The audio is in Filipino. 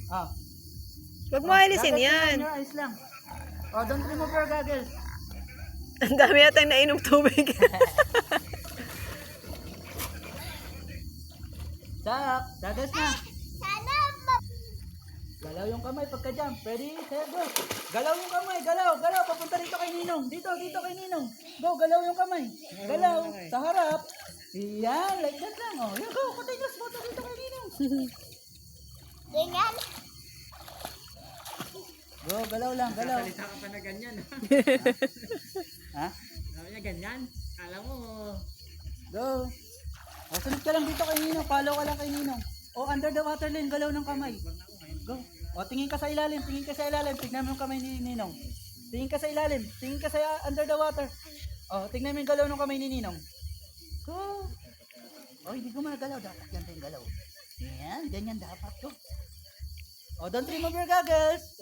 Ah. Huwag mo alisin Goggles yan. Your eyes lang. Oh, don't remove your goggles. Ang dami yata nainom tubig. Sak, goggles na. Galaw yung kamay pagka-jump. Ready, set, go. Galaw yung kamay, galaw. Papunta dito kay Ninong. Dito kay Ninong. Go, galaw yung kamay. Galaw, sa harap. Yan, like that lang. Oh, yan, go. Continuous, punta dito kay Ninong. Ganyan. Go, galaw lang, galaw. Salita ka pa na ganyan. Ha? Sabi niya ganyan. Kala mo. Go. O, sunod ka lang dito kay Ninong. Follow ka lang kay Ninong. O, under the water lane, galaw ng kamay. Go. O, tingin ka sa ilalim. Tignan mo yung kamay ni Ninong. Tingin ka sa ilalim. Tingin ka sa under the water. O, tignan mo yung galaw ng kamay ni Ninong. Go. O, hindi gumagalaw. Dapat ganito yung galaw. Yan, ganyan dapat. Go. O, don't remove your goggles.